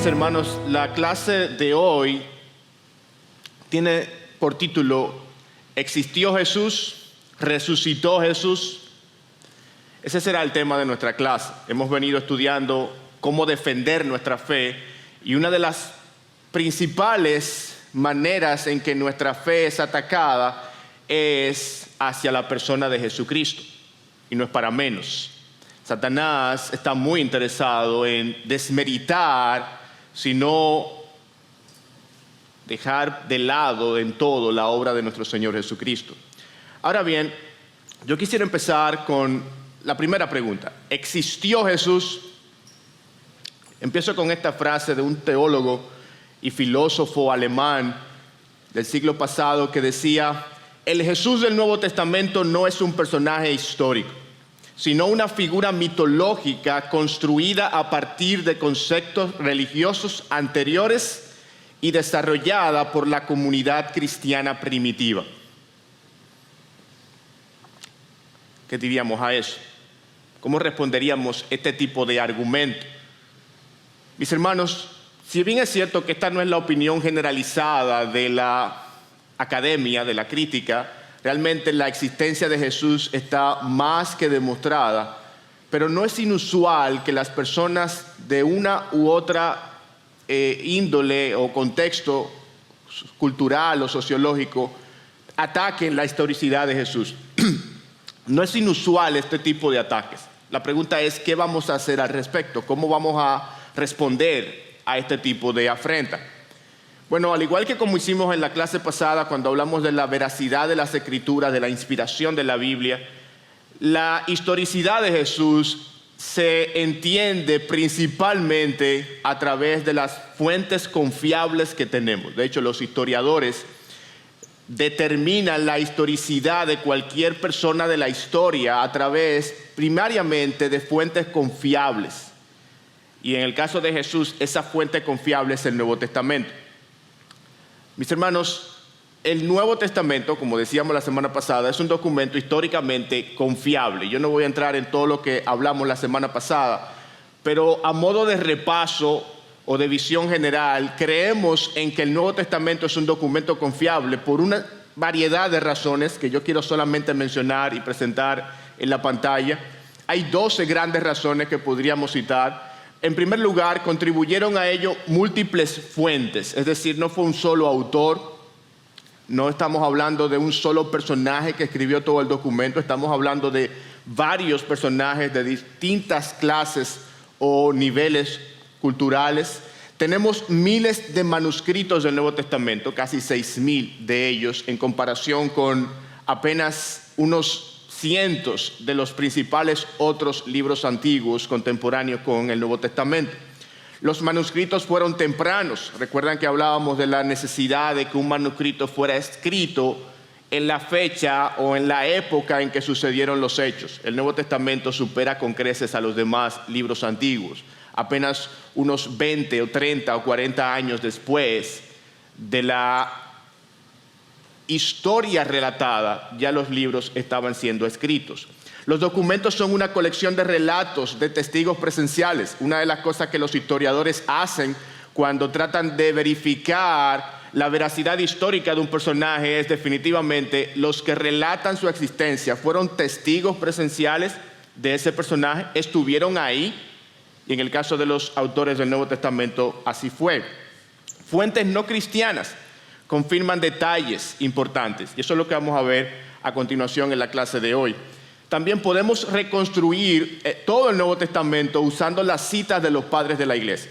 Mis hermanos, la clase de hoy tiene por título ¿Existió Jesús? ¿Resucitó Jesús? Ese será el tema de nuestra clase. Hemos venido estudiando cómo defender nuestra fe y una de las principales maneras en que nuestra fe es atacada es hacia la persona de Jesucristo, y no es para menos. Satanás está muy interesado en desmeritar, sino dejar de lado en todo la obra de nuestro Señor Jesucristo. Ahora bien, yo quisiera empezar con la primera pregunta. ¿Existió Jesús? Empiezo con esta frase de un teólogo y filósofo alemán del siglo pasado que decía: el Jesús del Nuevo Testamento no es un personaje histórico, sino una figura mitológica construida a partir de conceptos religiosos anteriores y desarrollada por la comunidad cristiana primitiva. ¿Qué diríamos a eso? ¿Cómo responderíamos este tipo de argumento? Mis hermanos, si bien es cierto que esta no es la opinión generalizada de la academia, de la crítica, realmente la existencia de Jesús está más que demostrada, pero no es inusual que las personas de una u otra índole o contexto cultural o sociológico ataquen la historicidad de Jesús. No es inusual este tipo de ataques. La pregunta es, ¿qué vamos a hacer al respecto? ¿Cómo vamos a responder a este tipo de afrenta? Bueno, al igual que como hicimos en la clase pasada cuando hablamos de la veracidad de las Escrituras, de la inspiración de la Biblia, la historicidad de Jesús se entiende principalmente a través de las fuentes confiables que tenemos. De hecho, los historiadores determinan la historicidad de cualquier persona de la historia a través primariamente de fuentes confiables. Y en el caso de Jesús, esa fuente confiable es el Nuevo Testamento. Mis hermanos, el Nuevo Testamento, como decíamos la semana pasada, es un documento históricamente confiable. Yo no voy a entrar en todo lo que hablamos la semana pasada, pero a modo de repaso o de visión general, creemos en que el Nuevo Testamento es un documento confiable por una variedad de razones que yo quiero solamente mencionar y presentar en la pantalla. Hay 12 grandes razones que podríamos citar. En primer lugar, contribuyeron a ello múltiples fuentes, es decir, no fue un solo autor, no estamos hablando de un solo personaje que escribió todo el documento, estamos hablando de varios personajes de distintas clases o niveles culturales. Tenemos miles de manuscritos del Nuevo Testamento, casi 6,000 de ellos, en comparación con apenas unos cientos de los principales otros libros antiguos contemporáneos con el Nuevo Testamento. Los manuscritos fueron tempranos. Recuerdan que hablábamos de la necesidad de que un manuscrito fuera escrito en la fecha o en la época en que sucedieron los hechos. El Nuevo Testamento supera con creces a los demás libros antiguos. Apenas unos 20 o 30 o 40 años después de la historia relatada, ya los libros estaban siendo escritos. Los documentos son una colección de relatos de testigos presenciales. Una de las cosas que los historiadores hacen cuando tratan de verificar la veracidad histórica de un personaje es definitivamente los que relatan su existencia fueron testigos presenciales de ese personaje, estuvieron ahí, y en el caso de los autores del Nuevo Testamento así fue. Fuentes no cristianas confirman detalles importantes, y eso es lo que vamos a ver a continuación en la clase de hoy. También podemos reconstruir todo el Nuevo Testamento usando las citas de los padres de la iglesia.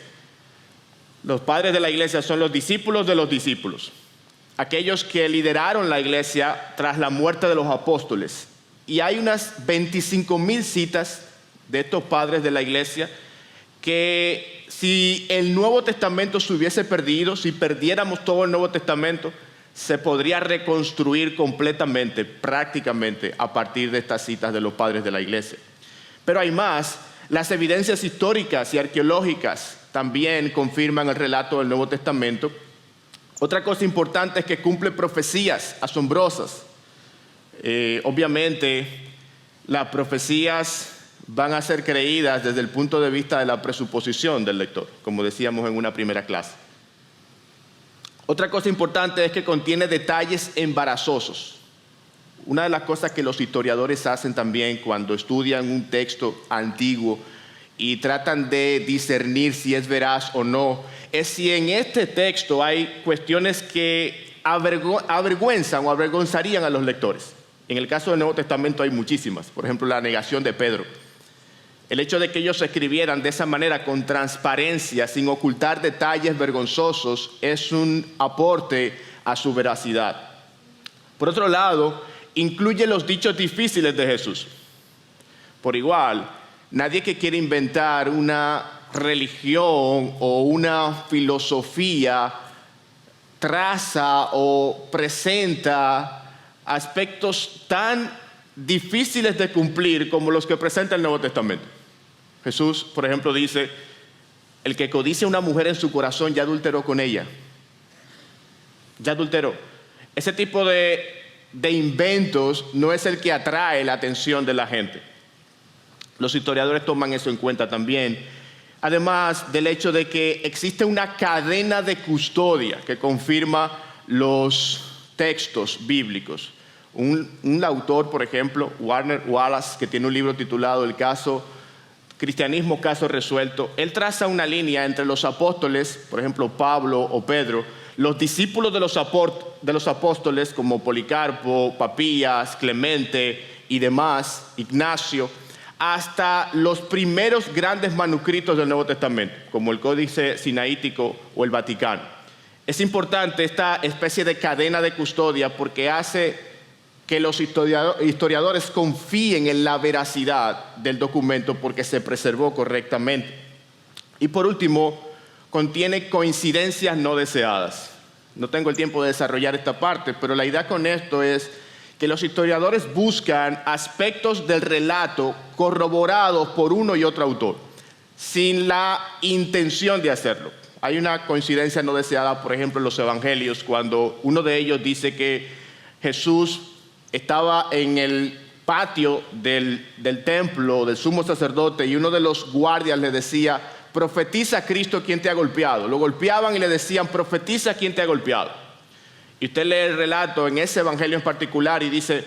Los padres de la iglesia son los discípulos de los discípulos, aquellos que lideraron la iglesia tras la muerte de los apóstoles. Y hay unas 25,000 citas de estos padres de la iglesia que si el Nuevo Testamento se hubiese perdido, si perdiéramos todo el Nuevo Testamento, se podría reconstruir completamente, prácticamente, a partir de estas citas de los padres de la iglesia. Pero hay más. Las evidencias históricas y arqueológicas también confirman el relato del Nuevo Testamento. Otra cosa importante es que cumple profecías asombrosas. Obviamente, las profecías van a ser creídas desde el punto de vista de la presuposición del lector, como decíamos en una primera clase. Otra cosa importante es que contiene detalles embarazosos. Una de las cosas que los historiadores hacen también cuando estudian un texto antiguo y tratan de discernir si es veraz o no, es si en este texto hay cuestiones que avergüenzan o avergonzarían a los lectores. En el caso del Nuevo Testamento hay muchísimas. Por ejemplo, la negación de Pedro. El hecho de que ellos escribieran de esa manera, con transparencia, sin ocultar detalles vergonzosos, es un aporte a su veracidad. Por otro lado, incluye los dichos difíciles de Jesús. Por igual, nadie que quiere inventar una religión o una filosofía traza o presenta aspectos tan difíciles de cumplir como los que presenta el Nuevo Testamento. Jesús, por ejemplo, dice: el que codicia a una mujer en su corazón ya adulteró con ella. Ya adulteró. Ese tipo de inventos no es el que atrae la atención de la gente. Los historiadores toman eso en cuenta también. Además del hecho de que existe una cadena de custodia que confirma los textos bíblicos. Un autor, por ejemplo, Warner Wallace, que tiene un libro titulado El caso Cristianismo, caso resuelto, él traza una línea entre los apóstoles, por ejemplo, Pablo o Pedro, los discípulos de los apóstoles como Policarpo, Papías, Clemente y demás, Ignacio, hasta los primeros grandes manuscritos del Nuevo Testamento, como el Códice Sinaítico o el Vaticano. Es importante esta especie de cadena de custodia porque hace que los historiadores confíen en la veracidad del documento porque se preservó correctamente. Y por último, contiene coincidencias no deseadas. No tengo el tiempo de desarrollar esta parte, pero la idea con esto es que los historiadores buscan aspectos del relato corroborados por uno y otro autor, sin la intención de hacerlo. Hay una coincidencia no deseada, por ejemplo, en los evangelios, cuando uno de ellos dice que Jesús estaba en el patio del templo, del sumo sacerdote, y uno de los guardias le decía: profetiza a Cristo quien te ha golpeado. Lo golpeaban y le decían: profetiza a quien te ha golpeado. Y usted lee el relato en ese evangelio en particular y dice: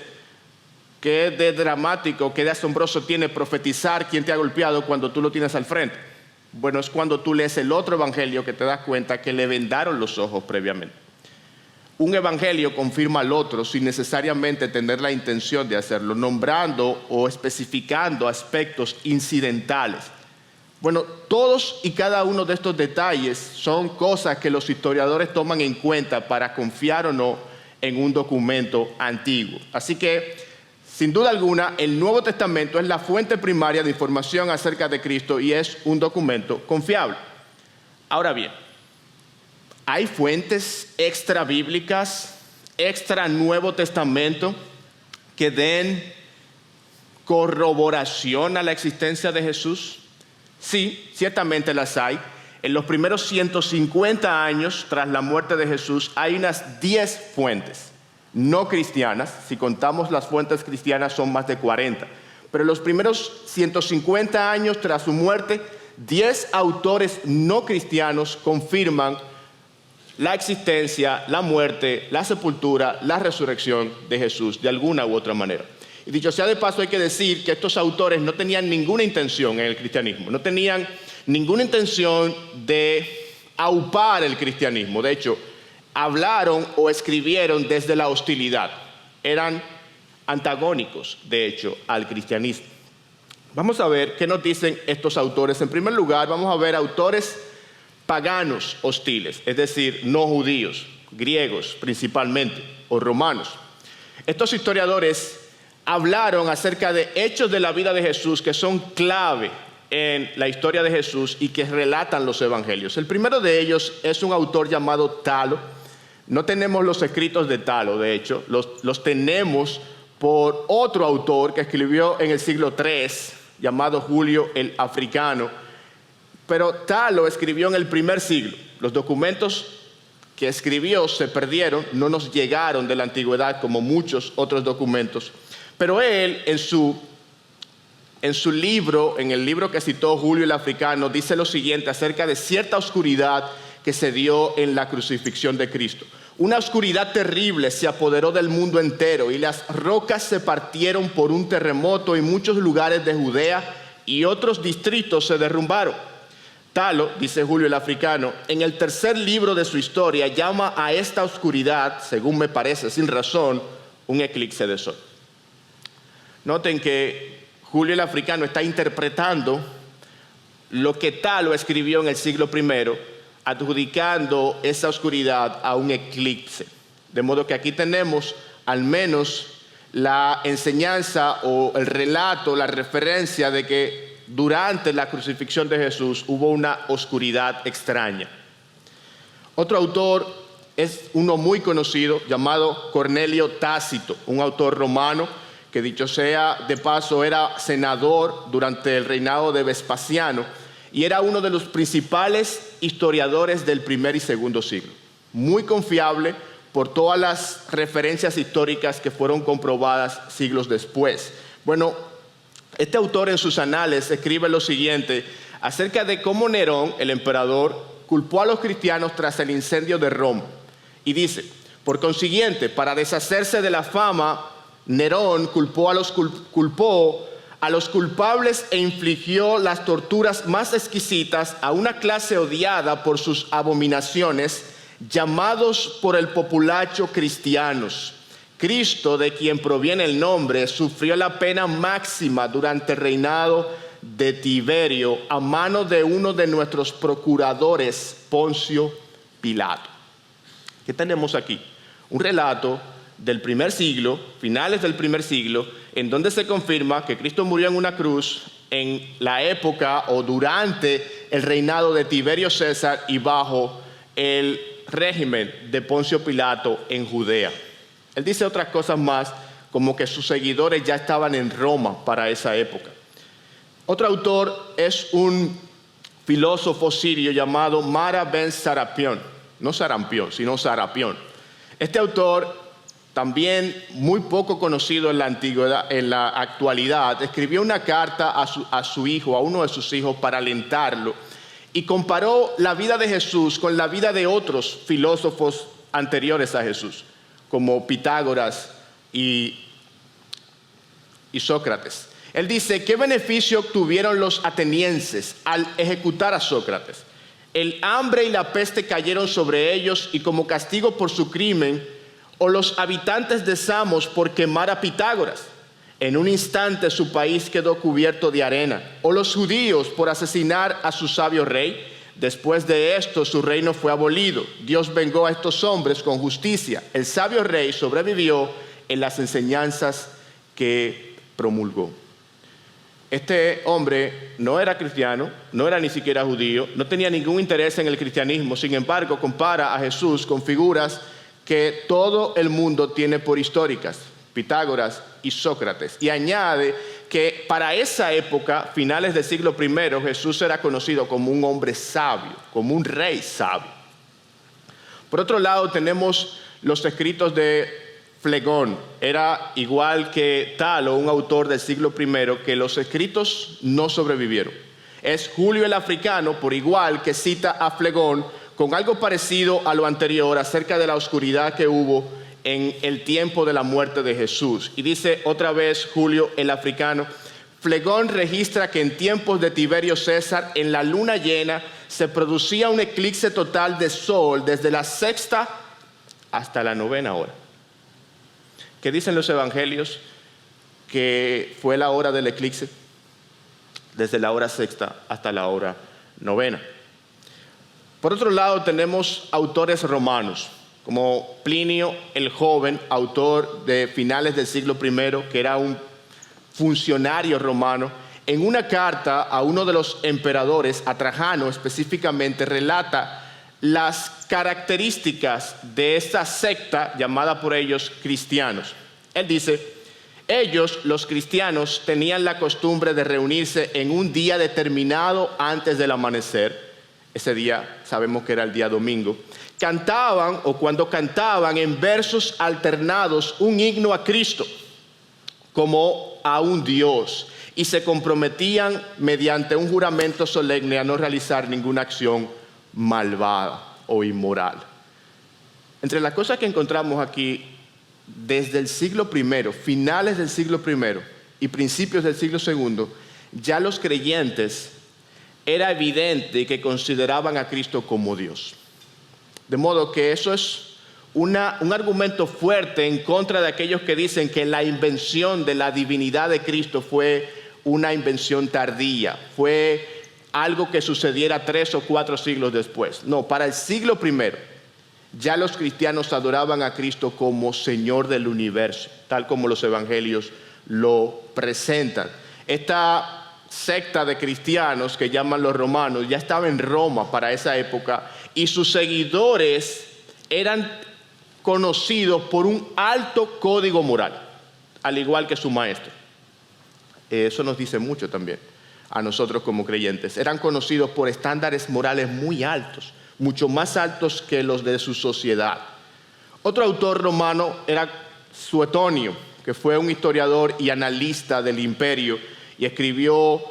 qué de dramático, qué de asombroso tiene profetizar quien te ha golpeado cuando tú lo tienes al frente. Bueno, es cuando tú lees el otro evangelio que te das cuenta que le vendaron los ojos previamente. Un evangelio confirma al otro sin necesariamente tener la intención de hacerlo, nombrando o especificando aspectos incidentales. Bueno, todos y cada uno de estos detalles son cosas que los historiadores toman en cuenta para confiar o no en un documento antiguo. Así que, sin duda alguna, el Nuevo Testamento es la fuente primaria de información acerca de Cristo y es un documento confiable. Ahora bien, ¿hay fuentes extra bíblicas, extra Nuevo Testamento, que den corroboración a la existencia de Jesús? Sí, ciertamente las hay. En los primeros 150 años tras la muerte de Jesús hay unas 10 fuentes no cristianas. Si contamos las fuentes cristianas son más de 40. Pero en los primeros 150 años tras su muerte, 10 autores no cristianos confirman la existencia, la muerte, la sepultura, la resurrección de Jesús de alguna u otra manera. Y dicho sea de paso, hay que decir que estos autores no tenían ninguna intención en el cristianismo, no tenían ninguna intención de aupar el cristianismo. De hecho, hablaron o escribieron desde la hostilidad. Eran antagónicos, de hecho, al cristianismo. Vamos a ver qué nos dicen estos autores. En primer lugar, vamos a ver autores paganos hostiles, es decir, no judíos, griegos principalmente, o romanos. Estos historiadores hablaron acerca de hechos de la vida de Jesús que son clave en la historia de Jesús y que relatan los evangelios. El primero de ellos es un autor llamado Talo. No tenemos los escritos de Talo, de hecho, los tenemos por otro autor que escribió en el siglo III, llamado Julio el Africano. Pero Talo escribió en el primer siglo. Los documentos que escribió se perdieron, no nos llegaron de la antigüedad como muchos otros documentos. Pero él, en su en su libro, en el libro que citó Julio el Africano, dice lo siguiente acerca de cierta oscuridad que se dio en la crucifixión de Cristo. Una oscuridad terrible se apoderó del mundo entero y las rocas se partieron por un terremoto y muchos lugares de Judea y otros distritos se derrumbaron. Talo, dice Julio el Africano, en el tercer libro de su historia llama a esta oscuridad, según me parece sin razón, un eclipse de sol. Noten que Julio el Africano está interpretando lo que Talo escribió en el siglo I, adjudicando esa oscuridad a un eclipse. De modo que aquí tenemos al menos la enseñanza o el relato, la referencia de que durante la crucifixión de Jesús hubo una oscuridad extraña. Otro autor es uno muy conocido llamado Cornelio Tácito, un autor romano que, dicho sea de paso, era senador durante el reinado de Vespasiano y era uno de los principales historiadores del primer y segundo siglo. Muy confiable por todas las referencias históricas que fueron comprobadas siglos después. Bueno, este autor en sus anales escribe lo siguiente acerca de cómo Nerón, el emperador, culpó a los cristianos tras el incendio de Roma. Y dice, por consiguiente, para deshacerse de la fama, Nerón culpó a los culpables e infligió las torturas más exquisitas a una clase odiada por sus abominaciones, llamados por el populacho cristianos. Cristo, de quien proviene el nombre, sufrió la pena máxima durante el reinado de Tiberio a mano de uno de nuestros procuradores, Poncio Pilato. ¿Qué tenemos aquí? Un relato del primer siglo, finales del primer siglo, en donde se confirma que Cristo murió en una cruz en la época o durante el reinado de Tiberio César y bajo el régimen de Poncio Pilato en Judea. Él dice otras cosas más, como que sus seguidores ya estaban en Roma para esa época. Otro autor es un filósofo sirio llamado Mara ben Serapión, no Sarampión, sino Serapión. Este autor, también muy poco conocido en la antigüedad, en la actualidad, escribió una carta a su hijo, a uno de sus hijos, para alentarlo, y comparó la vida de Jesús con la vida de otros filósofos anteriores a Jesús, como Pitágoras y Sócrates. Él dice, ¿qué beneficio obtuvieron los atenienses al ejecutar a Sócrates? El hambre y la peste cayeron sobre ellos y como castigo por su crimen, o los habitantes de Samos por quemar a Pitágoras. En un instante su país quedó cubierto de arena. O los judíos por asesinar a su sabio rey. Después de esto su reino fue abolido. Dios vengó a estos hombres con justicia. El sabio rey sobrevivió en las enseñanzas que promulgó. Este hombre no era cristiano, no era ni siquiera judío, no tenía ningún interés en el cristianismo. Sin embargo, compara a Jesús con figuras que todo el mundo tiene por históricas, Pitágoras y Sócrates. Y añade que para esa época, finales del siglo I, Jesús era conocido como un hombre sabio, como un rey sabio. Por otro lado, tenemos los escritos de Flegón. Era igual que Talo, un autor del siglo I, que los escritos no sobrevivieron. Es Julio el Africano, por igual, que cita a Flegón con algo parecido a lo anterior acerca de la oscuridad que hubo en el tiempo de la muerte de Jesús. Y dice otra vez Julio el Africano, Flegón registra que en tiempos de Tiberio César, en la luna llena, se producía un eclipse total de sol desde la 6ª hasta la 9ª hora. ¿Qué dicen los evangelios? Que fue la hora del eclipse, desde la hora 6ª hasta la hora 9ª. Por otro lado, tenemos autores romanos, como Plinio el Joven, autor de finales del siglo I, que era un funcionario romano. En una carta a uno de los emperadores, a Trajano específicamente, relata las características de esta secta llamada por ellos cristianos. Él dice, ellos, los cristianos, tenían la costumbre de reunirse en un día determinado antes del amanecer. Ese día sabemos que era el día domingo. Cantaban, o cuando cantaban, en versos alternados, un himno a Cristo, como a un Dios. y se comprometían mediante un juramento solemne a no realizar ninguna acción malvada o inmoral. Entre las cosas que encontramos aquí, desde el siglo I, finales del siglo I y principios del siglo II, ya los creyentes era evidente que consideraban a Cristo como Dios. De modo que eso es un argumento fuerte en contra de aquellos que dicen que la invención de la divinidad de Cristo fue una invención tardía, fue algo que sucediera 3 o 4 siglos después. No, para el siglo I ya los cristianos adoraban a Cristo como Señor del universo, tal como los evangelios lo presentan. Esta secta de cristianos que llaman los romanos ya estaba en Roma para esa época y sus seguidores eran conocidos por un alto código moral, al igual que su maestro. Eso nos dice mucho también a nosotros como creyentes. Eran conocidos por estándares morales muy altos, mucho más altos que los de su sociedad. Otro autor romano era Suetonio, que fue un historiador y analista del imperio y escribió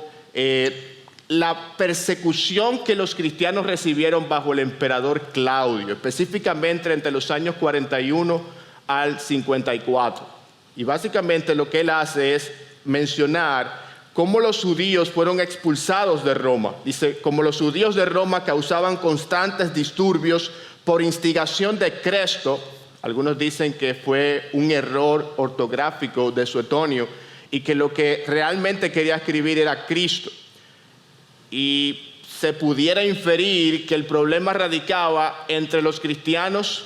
la persecución que los cristianos recibieron bajo el emperador Claudio, específicamente entre los años 41 al 54. Y básicamente lo que él hace es mencionar cómo los judíos fueron expulsados de Roma. Dice, como los judíos de Roma causaban constantes disturbios por instigación de Cresto. Algunos dicen que fue un error ortográfico de Suetonio y que lo que realmente quería escribir era Cristo. Y se pudiera inferir que el problema radicaba entre los cristianos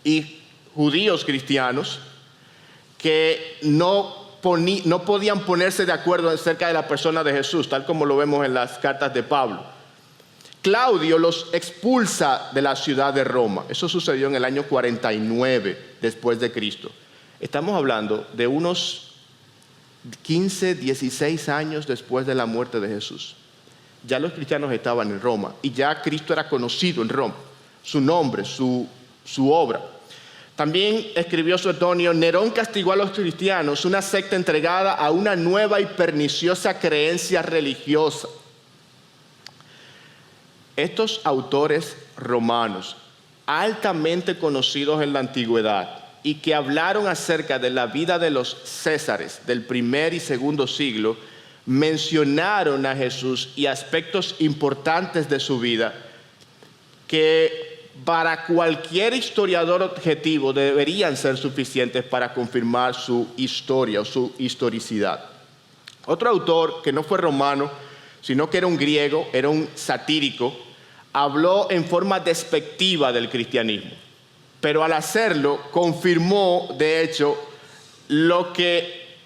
y judíos cristianos que no podían ponerse de acuerdo acerca de la persona de Jesús, tal como lo vemos en las cartas de Pablo. Claudio los expulsa de la ciudad de Roma. Eso sucedió en el año 49 después de Cristo. Estamos hablando de unos 15, 16 años después de la muerte de Jesús. Ya los cristianos estaban en Roma y ya Cristo era conocido en Roma, su nombre, su obra. También escribió Suetonio, Nerón castigó a los cristianos, una secta entregada a una nueva y perniciosa creencia religiosa. Estos autores romanos, altamente conocidos en la antigüedad y que hablaron acerca de la vida de los Césares del primer y segundo siglo, mencionaron a Jesús y aspectos importantes de su vida que para cualquier historiador objetivo deberían ser suficientes para confirmar su historia o su historicidad. Otro autor que no fue romano, sino que era un griego, era un satírico, habló en forma despectiva del cristianismo, pero al hacerlo confirmó, de hecho, lo que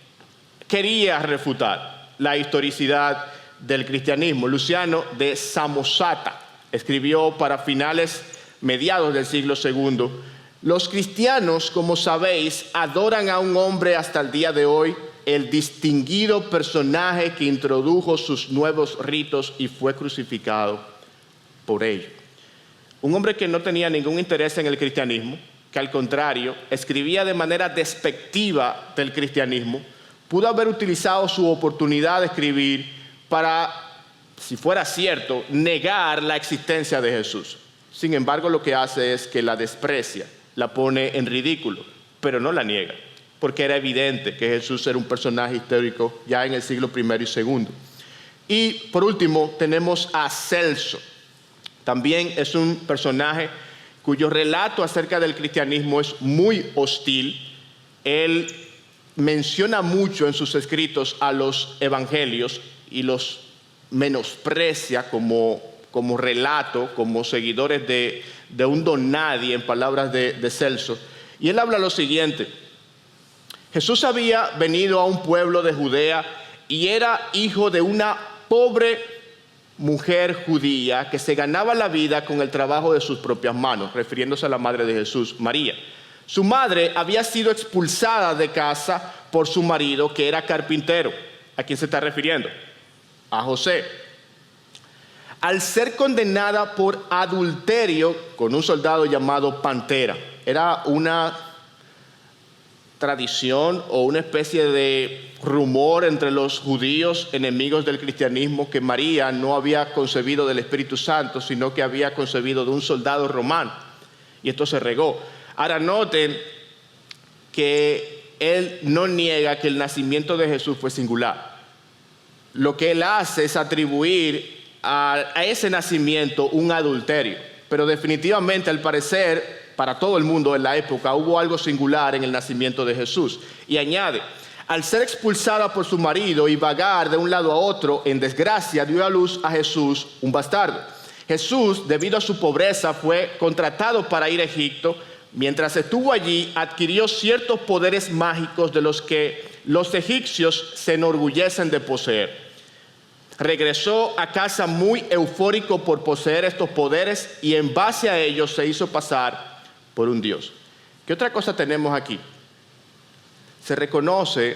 quería refutar, la historicidad del cristianismo. Luciano de Samosata escribió para mediados del siglo II, los cristianos, como sabéis, adoran a un hombre hasta el día de hoy, el distinguido personaje que introdujo sus nuevos ritos y fue crucificado por ello. Un hombre que no tenía ningún interés en el cristianismo, que al contrario escribía de manera despectiva del cristianismo, pudo haber utilizado su oportunidad de escribir para, si fuera cierto, negar la existencia de Jesús. Sin embargo, lo que hace es que la desprecia, la pone en ridículo, pero no la niega, porque era evidente que Jesús era un personaje histórico ya en el siglo I y II. Y por último, tenemos a Celso. También es un personaje cuyo relato acerca del cristianismo es muy hostil. Él menciona mucho en sus escritos a los evangelios y los menosprecia como relato, como seguidores de un don nadie, en palabras de Celso. Y él habla lo siguiente: Jesús había venido a un pueblo de Judea y era hijo de una pobre mujer judía que se ganaba la vida con el trabajo de sus propias manos, refiriéndose a la madre de Jesús, María. Su madre había sido expulsada de casa por su marido, que era carpintero. ¿A quién se está refiriendo? A José. Al ser condenada por adulterio con un soldado llamado Pantera. Era una tradición o una especie de rumor entre los judíos enemigos del cristianismo que María no había concebido del Espíritu Santo, sino que había concebido de un soldado romano. Y esto se regó. Ahora noten que él no niega que el nacimiento de Jesús fue singular. Lo que él hace es atribuir a ese nacimiento un adulterio. Pero definitivamente, al parecer, para todo el mundo en la época, hubo algo singular en el nacimiento de Jesús. Y añade, al ser expulsada por su marido y vagar de un lado a otro en desgracia, dio a luz a Jesús, un bastardo. Jesús, debido a su pobreza, fue contratado para ir a Egipto. Mientras estuvo allí, adquirió ciertos poderes mágicos de los que los egipcios se enorgullecen de poseer. Regresó a casa muy eufórico por poseer estos poderes y en base a ellos se hizo pasar por un Dios. ¿Qué otra cosa tenemos aquí? Se reconoce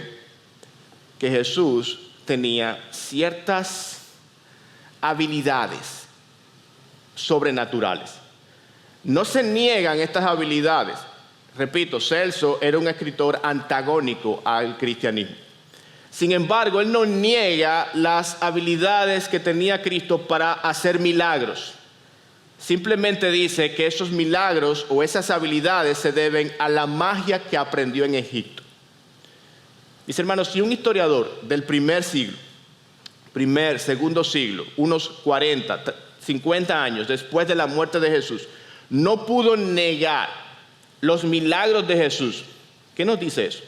que Jesús tenía ciertas habilidades sobrenaturales. No se niegan estas habilidades. Repito, Celso era un escritor antagónico al cristianismo. Sin embargo, él no niega las habilidades que tenía Cristo para hacer milagros. Simplemente dice que esos milagros o esas habilidades se deben a la magia que aprendió en Egipto. Mis hermanos, si un historiador del segundo siglo, unos 40, 50 años después de la muerte de Jesús, no pudo negar los milagros de Jesús, ¿qué nos dice eso?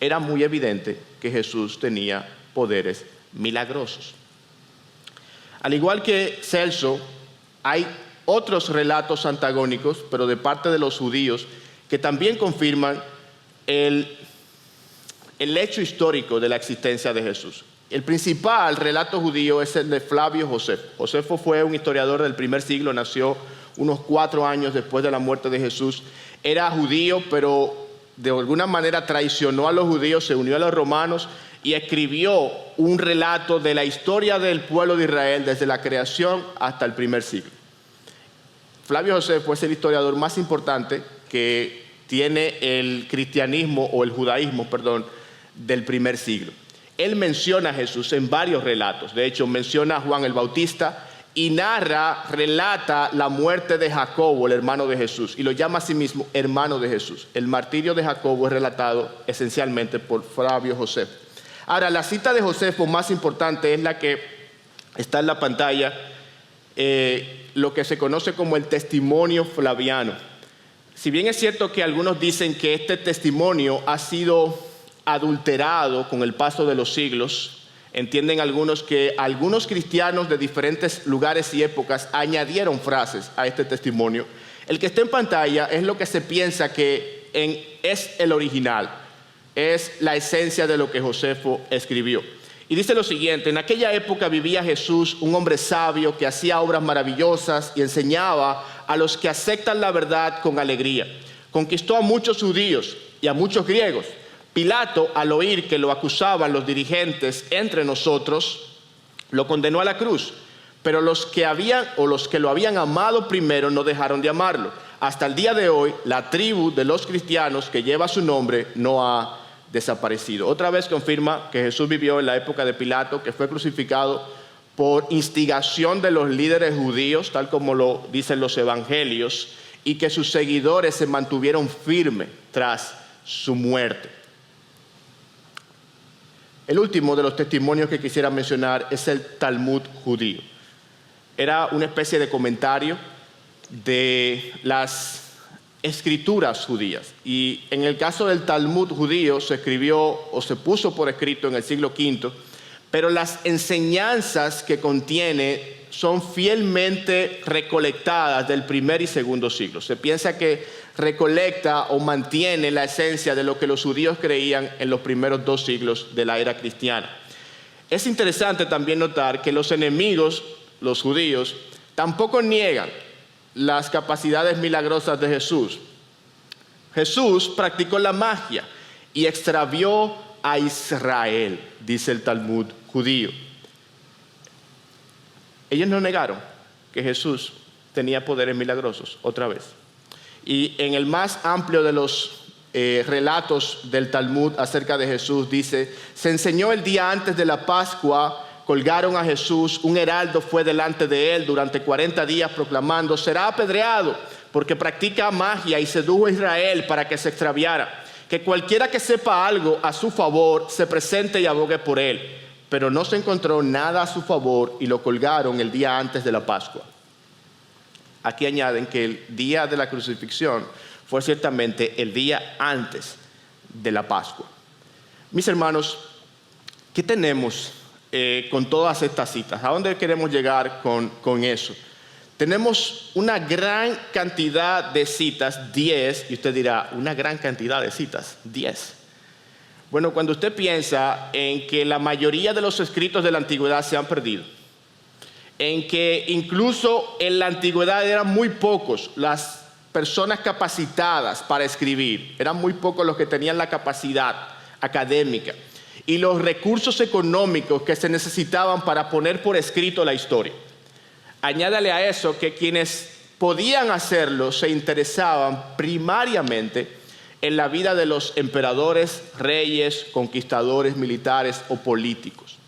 Era muy evidente que Jesús tenía poderes milagrosos. Al igual que Celso, hay otros relatos antagónicos, pero de parte de los judíos, que también confirman el hecho histórico de la existencia de Jesús. El principal relato judío es el de Flavio Josefo. Josefo fue un historiador del primer siglo, nació unos 4 años después de la muerte de Jesús. Era judío, pero de alguna manera traicionó a los judíos, se unió a los romanos y escribió un relato de la historia del pueblo de Israel desde la creación hasta el primer siglo. Flavio Josefo es el historiador más importante que tiene el cristianismo o el judaísmo, del primer siglo. Él menciona a Jesús en varios relatos. De hecho, menciona a Juan el Bautista y relata la muerte de Jacobo, el hermano de Jesús, y lo llama a sí mismo hermano de Jesús. El martirio de Jacobo es relatado esencialmente por Flavio Josefo. Ahora, la cita de Josefo más importante es la que está en la pantalla, lo que se conoce como el testimonio flaviano. Si bien es cierto que algunos dicen que este testimonio ha sido adulterado con el paso de los siglos, entienden algunos que algunos cristianos de diferentes lugares y épocas añadieron frases a este testimonio. El que está en pantalla es lo que se piensa que es el original, es la esencia de lo que Josefo escribió. Y dice lo siguiente: en aquella época vivía Jesús, un hombre sabio que hacía obras maravillosas y enseñaba a los que aceptan la verdad con alegría. Conquistó a muchos judíos y a muchos griegos. Pilato, al oír que lo acusaban los dirigentes entre nosotros, lo condenó a la cruz. Pero los que lo habían amado primero no dejaron de amarlo. Hasta el día de hoy, la tribu de los cristianos que lleva su nombre no ha desaparecido. Otra vez confirma que Jesús vivió en la época de Pilato, que fue crucificado por instigación de los líderes judíos, tal como lo dicen los evangelios, y que sus seguidores se mantuvieron firmes tras su muerte. El último de los testimonios que quisiera mencionar es el Talmud judío. Era una especie de comentario de las escrituras judías. Y en el caso del Talmud judío se escribió o se puso por escrito en el siglo V, pero las enseñanzas que contiene son fielmente recolectadas del primer y segundo siglo. Se piensa que recolecta o mantiene la esencia de lo que los judíos creían en los primeros 2 siglos de la era cristiana. Es interesante también notar que los enemigos, los judíos, tampoco niegan las capacidades milagrosas de Jesús. Jesús practicó la magia y extravió a Israel, dice el Talmud judío. Ellos no negaron que Jesús tenía poderes milagrosos, otra vez. Y en el más amplio de los relatos del Talmud acerca de Jesús, dice: se enseñó el día antes de la Pascua, colgaron a Jesús, un heraldo fue delante de él durante 40 días proclamando: será apedreado porque practica magia y sedujo a Israel para que se extraviara. Que cualquiera que sepa algo a su favor se presente y abogue por él. Pero no se encontró nada a su favor y lo colgaron el día antes de la Pascua. Aquí añaden que el día de la crucifixión fue ciertamente el día antes de la Pascua. Mis hermanos, ¿qué tenemos con todas estas citas? ¿A dónde queremos llegar con eso? Tenemos una gran cantidad de citas, 10, y usted dirá, ¿una gran cantidad de citas? 10. Bueno, cuando usted piensa en que la mayoría de los escritos de la antigüedad se han perdido, en que incluso en la antigüedad eran muy pocos las personas capacitadas para escribir, eran muy pocos los que tenían la capacidad académica y los recursos económicos que se necesitaban para poner por escrito la historia. Añádale a eso que quienes podían hacerlo se interesaban primariamente en la vida de los emperadores, reyes, conquistadores militares o políticos.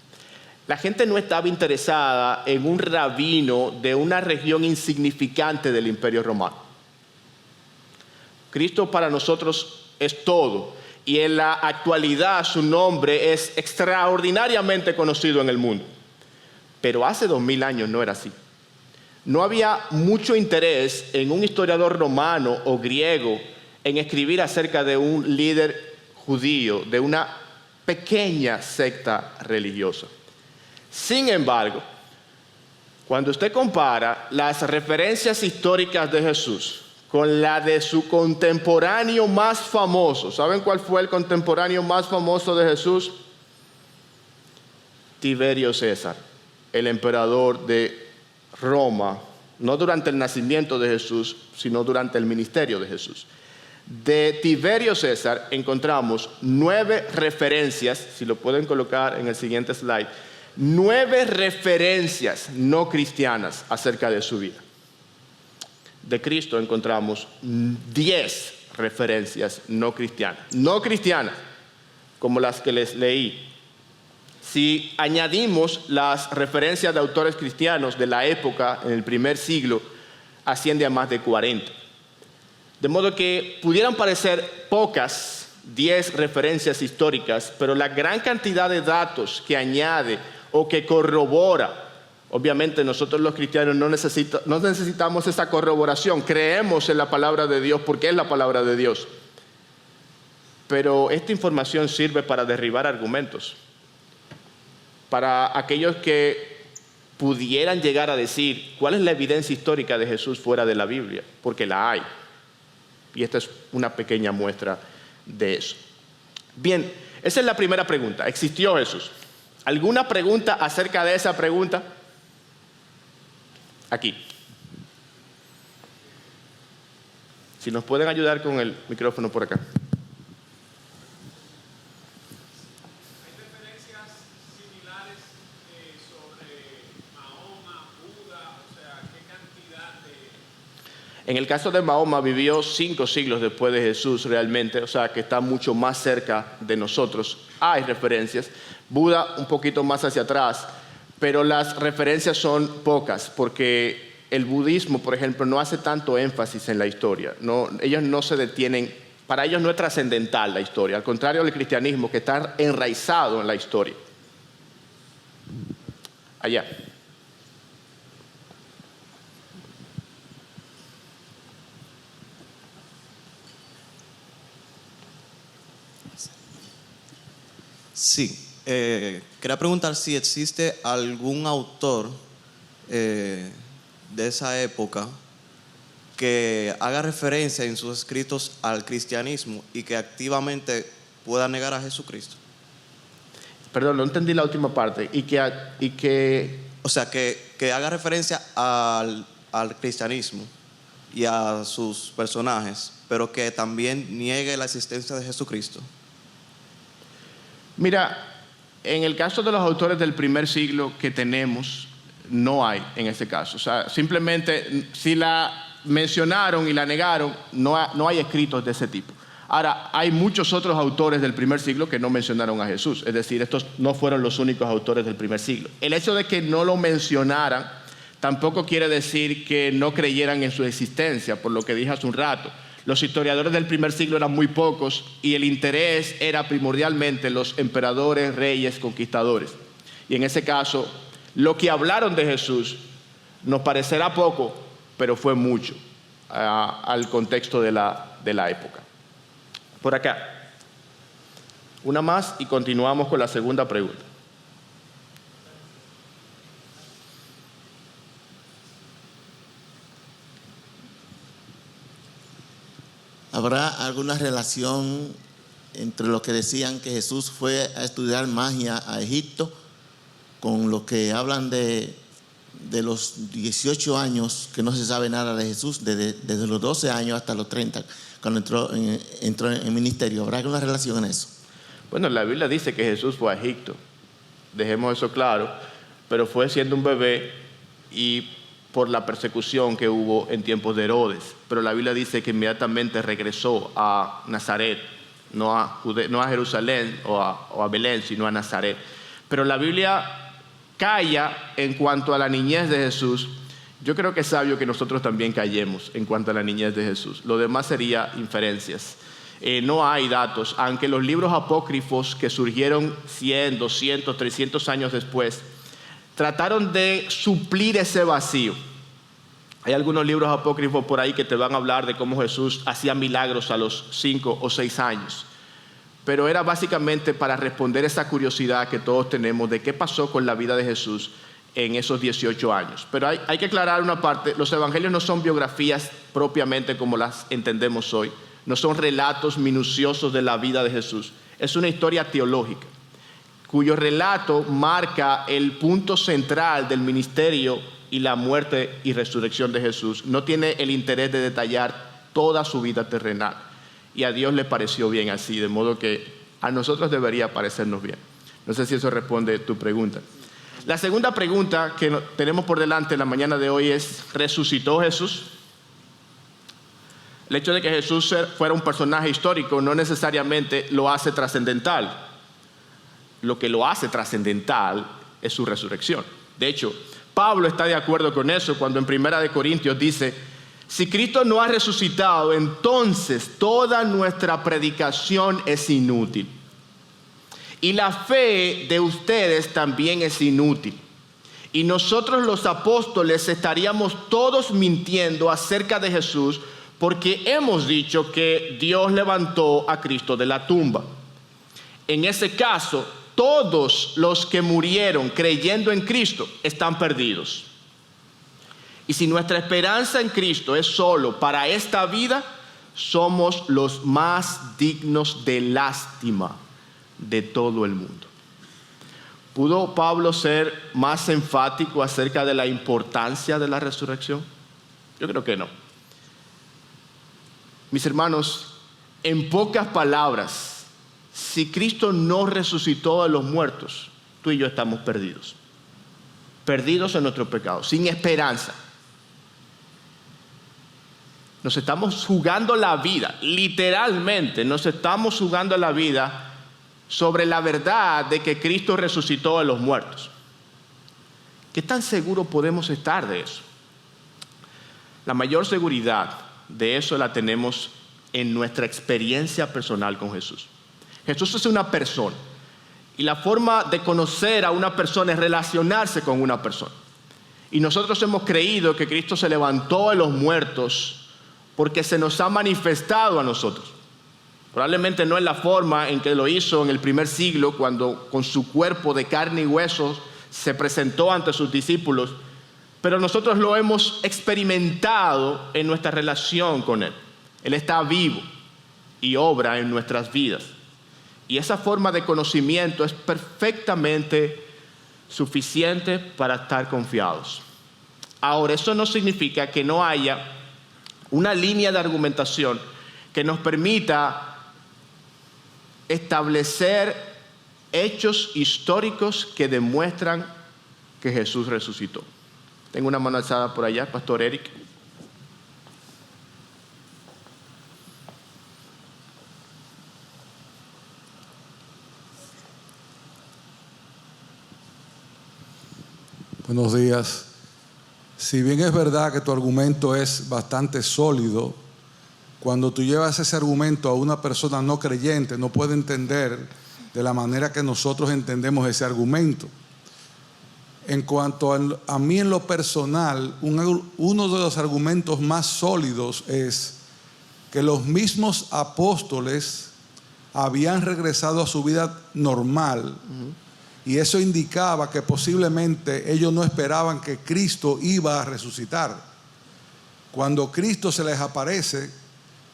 La gente no estaba interesada en un rabino de una región insignificante del Imperio Romano. Cristo para nosotros es todo, y en la actualidad su nombre es extraordinariamente conocido en el mundo. Pero hace 2000 años no era así. No había mucho interés en un historiador romano o griego en escribir acerca de un líder judío, de una pequeña secta religiosa. Sin embargo, cuando usted compara las referencias históricas de Jesús con la de su contemporáneo más famoso, ¿saben cuál fue el contemporáneo más famoso de Jesús? Tiberio César, el emperador de Roma, no durante el nacimiento de Jesús, sino durante el ministerio de Jesús. De Tiberio César encontramos 9 referencias, si lo pueden colocar en el siguiente slide, 9 referencias no cristianas acerca de su vida. De Cristo encontramos 10 referencias no cristianas, como las que les leí. Si añadimos las referencias de autores cristianos de la época, en el primer siglo, asciende a más de 40. De modo que pudieran parecer pocas, 10 referencias históricas, pero la gran cantidad de datos que añade o que corrobora, obviamente nosotros los cristianos no necesitamos esa corroboración, creemos en la palabra de Dios porque es la palabra de Dios. Pero esta información sirve para derribar argumentos, para aquellos que pudieran llegar a decir cuál es la evidencia histórica de Jesús fuera de la Biblia, porque la hay. Y esta es una pequeña muestra de eso. Bien, esa es la primera pregunta. ¿Existió Jesús? ¿Alguna pregunta acerca de esa pregunta? Aquí. Si nos pueden ayudar con el micrófono por acá. En el caso de Mahoma vivió 5 siglos después de Jesús realmente, o sea que está mucho más cerca de nosotros. Hay referencias. Buda un poquito más hacia atrás, pero las referencias son pocas porque el budismo, por ejemplo, no hace tanto énfasis en la historia. Ellos no se detienen, para ellos no es trascendental la historia, al contrario del cristianismo que está enraizado en la historia. Allá. Sí, quería preguntar si existe algún autor de esa época que haga referencia en sus escritos al cristianismo y que activamente pueda negar a Jesucristo. Perdón, no entendí la última parte. O sea, que haga referencia al cristianismo y a sus personajes, pero que también niegue la existencia de Jesucristo. Mira, en el caso de los autores del primer siglo que tenemos, no hay en ese caso. O sea, simplemente si la mencionaron y la negaron, no hay escritos de ese tipo. Ahora, hay muchos otros autores del primer siglo que no mencionaron a Jesús. Es decir, estos no fueron los únicos autores del primer siglo. El hecho de que no lo mencionaran tampoco quiere decir que no creyeran en su existencia, por lo que dije hace un rato. Los historiadores del primer siglo eran muy pocos y el interés era primordialmente los emperadores, reyes, conquistadores. Y en ese caso, lo que hablaron de Jesús nos parecerá poco, pero fue mucho al contexto de la época. Por acá. Una más y continuamos con la segunda pregunta. ¿Habrá alguna relación entre lo que decían que Jesús fue a estudiar magia a Egipto con lo que hablan de los 18 años que no se sabe nada de Jesús, desde los 12 años hasta los 30, cuando entró en ministerio? ¿Habrá alguna relación en eso? Bueno, la Biblia dice que Jesús fue a Egipto. Dejemos eso claro. Pero fue siendo un bebé y por la persecución que hubo en tiempos de Herodes. Pero la Biblia dice que inmediatamente regresó a Nazaret, no a Jerusalén o a Belén, sino a Nazaret. Pero la Biblia calla en cuanto a la niñez de Jesús. Yo creo que es sabio que nosotros también callemos en cuanto a la niñez de Jesús. Lo demás sería inferencias. No hay datos, aunque los libros apócrifos que surgieron 100, 200, 300 años después trataron de suplir ese vacío. Hay algunos libros apócrifos por ahí que te van a hablar de cómo Jesús hacía milagros a los 5 o 6 años. Pero era básicamente para responder esa curiosidad que todos tenemos de qué pasó con la vida de Jesús en esos 18 años. Pero hay que aclarar una parte: los evangelios no son biografías propiamente como las entendemos hoy. No son relatos minuciosos de la vida de Jesús. Es una historia teológica, cuyo relato marca el punto central del ministerio y la muerte y resurrección de Jesús. No tiene el interés de detallar toda su vida terrenal. Y a Dios le pareció bien así, de modo que a nosotros debería parecernos bien. No sé si eso responde tu pregunta. La segunda pregunta que tenemos por delante en la mañana de hoy es: ¿resucitó Jesús? El hecho de que Jesús fuera un personaje histórico no necesariamente lo hace trascendental. Lo que lo hace trascendental es su resurrección. De hecho, Pablo está de acuerdo con eso cuando en 1 Corintios dice: si Cristo no ha resucitado, entonces toda nuestra predicación es inútil. Y la fe de ustedes también es inútil. Y nosotros los apóstoles estaríamos todos mintiendo acerca de Jesús, porque hemos dicho que Dios levantó a Cristo de la tumba. En ese caso, todos los que murieron creyendo en Cristo están perdidos. Y si nuestra esperanza en Cristo es solo para esta vida, somos los más dignos de lástima de todo el mundo. ¿Pudo Pablo ser más enfático acerca de la importancia de la resurrección? Yo creo que no. Mis hermanos, en pocas palabras, si Cristo no resucitó de los muertos, tú y yo estamos perdidos. Perdidos en nuestro pecado, sin esperanza. Nos estamos jugando la vida, literalmente nos estamos jugando la vida sobre la verdad de que Cristo resucitó de los muertos. ¿Qué tan seguros podemos estar de eso? La mayor seguridad de eso la tenemos en nuestra experiencia personal con Jesús. Jesús es una persona y la forma de conocer a una persona es relacionarse con una persona. Y nosotros hemos creído que Cristo se levantó de los muertos porque se nos ha manifestado a nosotros. Probablemente no en la forma en que lo hizo en el primer siglo, cuando con su cuerpo de carne y huesos se presentó ante sus discípulos, pero nosotros lo hemos experimentado en nuestra relación con Él. Él está vivo y obra en nuestras vidas. Y esa forma de conocimiento es perfectamente suficiente para estar confiados. Ahora, eso no significa que no haya una línea de argumentación que nos permita establecer hechos históricos que demuestran que Jesús resucitó. Tengo una mano alzada por allá, Pastor Eric. Buenos días. Si bien es verdad que tu argumento es bastante sólido, cuando tú llevas ese argumento a una persona no creyente, no puede entender de la manera que nosotros entendemos ese argumento. En cuanto a mí en lo personal, uno de los argumentos más sólidos es que los mismos apóstoles habían regresado a su vida normal, y eso indicaba que posiblemente ellos no esperaban que Cristo iba a resucitar. Cuando Cristo se les aparece,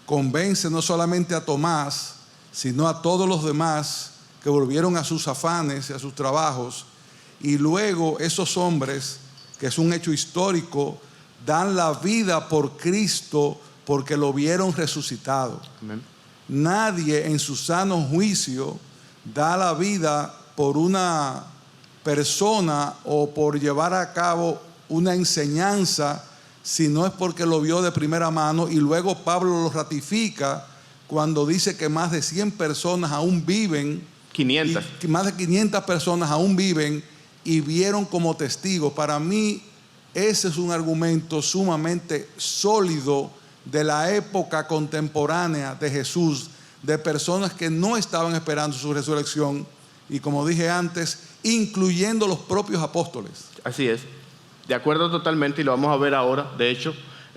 convence no solamente a Tomás, sino a todos los demás que volvieron a sus afanes y a sus trabajos, y luego esos hombres, que es un hecho histórico, dan la vida por Cristo porque lo vieron resucitado. Amén. Nadie en su sano juicio da la vida por una persona o por llevar a cabo una enseñanza, si no es porque lo vio de primera mano. Y luego Pablo lo ratifica cuando dice que más de 100 personas aún viven, 500. y más de 500 personas aún viven y vieron como testigos. Para mí ese es un argumento sumamente sólido de la época contemporánea de Jesús, de personas que no estaban esperando su resurrección, y como dije antes, incluyendo los propios apóstoles. Así es, de acuerdo totalmente, y lo vamos a ver ahora. De hecho,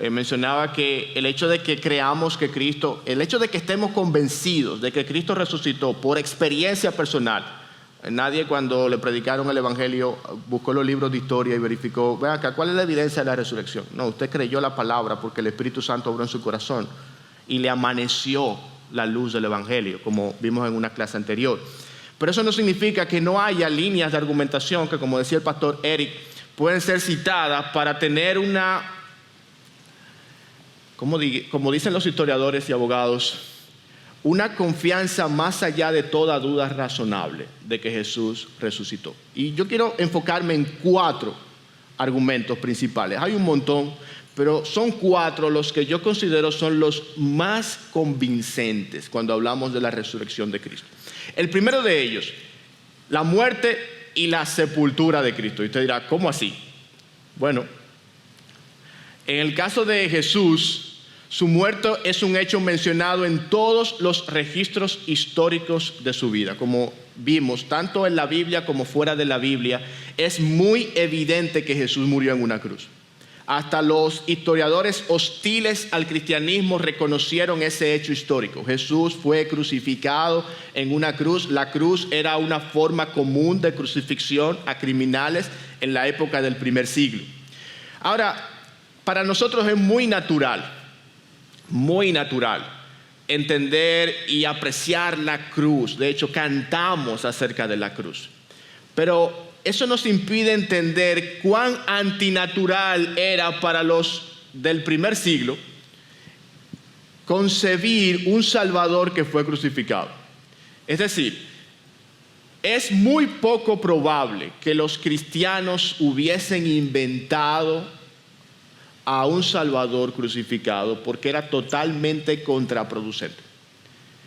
mencionaba que el hecho de que creamos que Cristo, el hecho de que estemos convencidos de que Cristo resucitó por experiencia personal. Nadie, cuando le predicaron el Evangelio, buscó los libros de historia y verificó, vean acá, ¿cuál es la evidencia de la resurrección? No, usted creyó la palabra porque el Espíritu Santo obró en su corazón y le amaneció la luz del Evangelio, como vimos en una clase anterior. Pero eso no significa que no haya líneas de argumentación que, como decía el pastor Eric, pueden ser citadas para tener una, como dicen los historiadores y abogados, una confianza más allá de toda duda razonable de que Jesús resucitó. Y yo quiero enfocarme en 4 argumentos principales. Hay un montón, pero son 4 los que yo considero son los más convincentes cuando hablamos de la resurrección de Cristo. El primero de ellos, la muerte y la sepultura de Cristo. Y usted dirá, ¿cómo así? Bueno, en el caso de Jesús, su muerte es un hecho mencionado en todos los registros históricos de su vida. Como vimos, tanto en la Biblia como fuera de la Biblia, es muy evidente que Jesús murió en una cruz. Hasta los historiadores hostiles al cristianismo reconocieron ese hecho histórico. Jesús fue crucificado en una cruz. La cruz era una forma común de crucifixión a criminales en la época del primer siglo. Ahora, para nosotros es muy natural entender y apreciar la cruz. De hecho, cantamos acerca de la cruz. Pero eso nos impide entender cuán antinatural era para los del primer siglo concebir un Salvador que fue crucificado. Es decir, es muy poco probable que los cristianos hubiesen inventado a un Salvador crucificado, porque era totalmente contraproducente.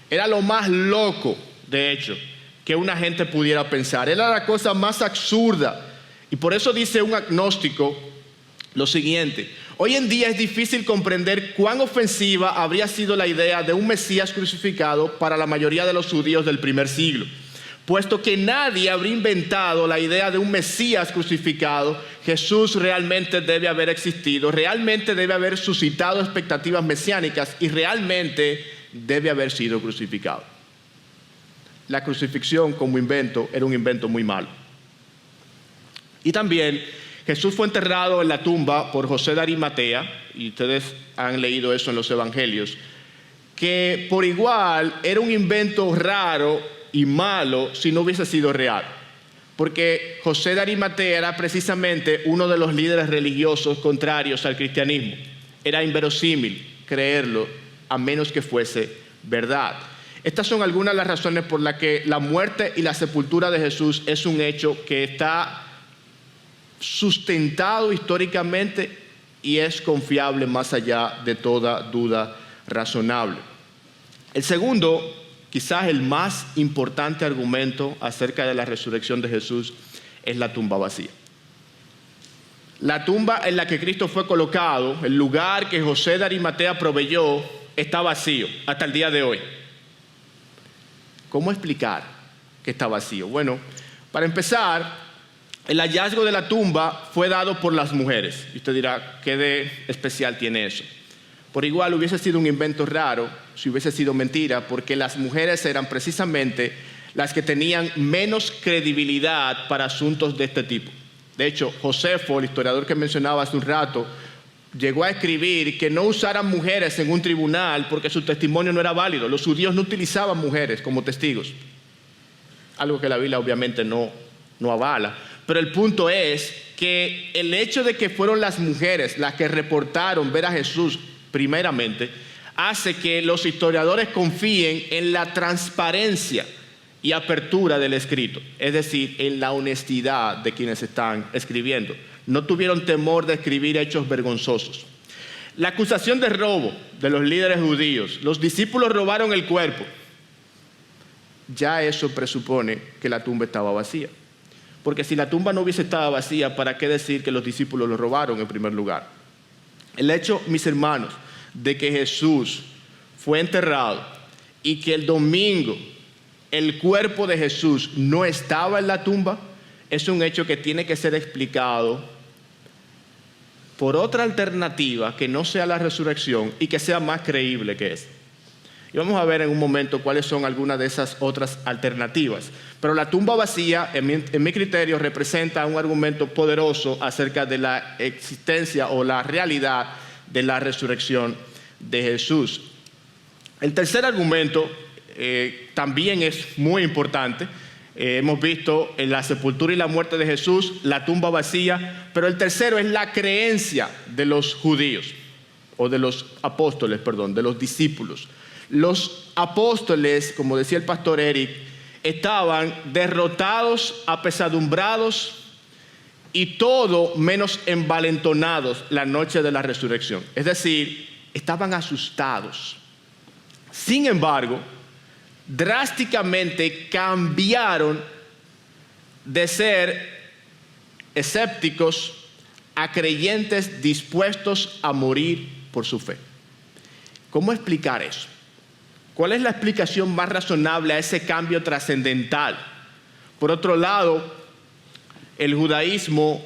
Era lo más loco, de hecho, que una gente pudiera pensar. Era la cosa más absurda. Y por eso dice un agnóstico lo siguiente: hoy en día es difícil comprender cuán ofensiva habría sido la idea de un Mesías crucificado para la mayoría de los judíos del primer siglo, puesto que nadie habría inventado la idea de un Mesías crucificado. Jesús realmente debe haber existido, realmente debe haber suscitado expectativas mesiánicas y realmente debe haber sido crucificado. La crucifixión como invento era un invento muy malo. Y también Jesús fue enterrado en la tumba por José de Arimatea, y ustedes han leído eso en los evangelios, que por igual era un invento raro y malo si no hubiese sido real. Porque José de Arimatea era precisamente uno de los líderes religiosos contrarios al cristianismo. Era inverosímil creerlo a menos que fuese verdad. Estas son algunas de las razones por las que la muerte y la sepultura de Jesús es un hecho que está sustentado históricamente y es confiable más allá de toda duda razonable. El segundo, quizás el más importante argumento acerca de la resurrección de Jesús, es la tumba vacía. La tumba en la que Cristo fue colocado, el lugar que José de Arimatea proveyó, está vacío hasta el día de hoy. ¿Cómo explicar que está vacío? Bueno, para empezar, el hallazgo de la tumba fue dado por las mujeres. Y usted dirá, ¿qué de especial tiene eso? Por igual hubiese sido un invento raro si hubiese sido mentira, porque las mujeres eran precisamente las que tenían menos credibilidad para asuntos de este tipo. De hecho, Josefo, el historiador que mencionaba hace un rato, llegó a escribir que no usaran mujeres en un tribunal porque su testimonio no era válido. Los judíos no utilizaban mujeres como testigos, algo que la Biblia obviamente no avala. Pero el punto es que el hecho de que fueron las mujeres las que reportaron ver a Jesús primeramente, hace que los historiadores confíen en la transparencia y apertura del escrito, es decir, en la honestidad de quienes están escribiendo. No tuvieron temor de escribir hechos vergonzosos. La acusación de robo de los líderes judíos, los discípulos robaron el cuerpo, ya eso presupone que la tumba estaba vacía. Porque si la tumba no hubiese estado vacía, ¿para qué decir que los discípulos lo robaron en primer lugar? El hecho, mis hermanos, de que Jesús fue enterrado y que el domingo el cuerpo de Jesús no estaba en la tumba, es un hecho que tiene que ser explicado por otra alternativa que no sea la resurrección y que sea más creíble que esa. Y vamos a ver en un momento cuáles son algunas de esas otras alternativas. Pero la tumba vacía, en mi criterio, representa un argumento poderoso acerca de la existencia o la realidad de la resurrección de Jesús. El tercer argumento también es muy importante. Hemos visto en la sepultura y la muerte de Jesús, la tumba vacía, pero el tercero es la creencia de los judíos, o de los apóstoles, de los discípulos. Los apóstoles, como decía el pastor Eric, estaban derrotados, apesadumbrados y todo menos envalentonados la noche de la resurrección. Es decir, estaban asustados. Sin embargo, drásticamente cambiaron de ser escépticos a creyentes dispuestos a morir por su fe. ¿Cómo explicar eso? ¿Cuál es la explicación más razonable a ese cambio trascendental? Por otro lado, el judaísmo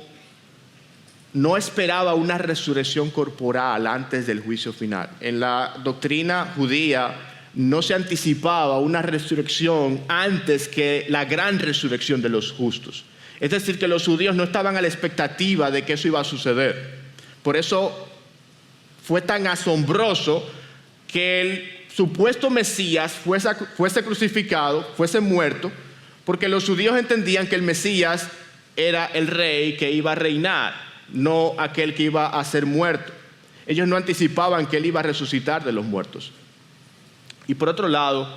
no esperaba una resurrección corporal antes del juicio final. En la doctrina judía no se anticipaba una resurrección antes que la gran resurrección de los justos. Es decir, que los judíos no estaban a la expectativa de que eso iba a suceder. Por eso fue tan asombroso que el supuesto Mesías fuese crucificado, fuese muerto, porque los judíos entendían que el Mesías era el rey que iba a reinar, no aquel que iba a ser muerto. Ellos no anticipaban que él iba a resucitar de los muertos. Y por otro lado,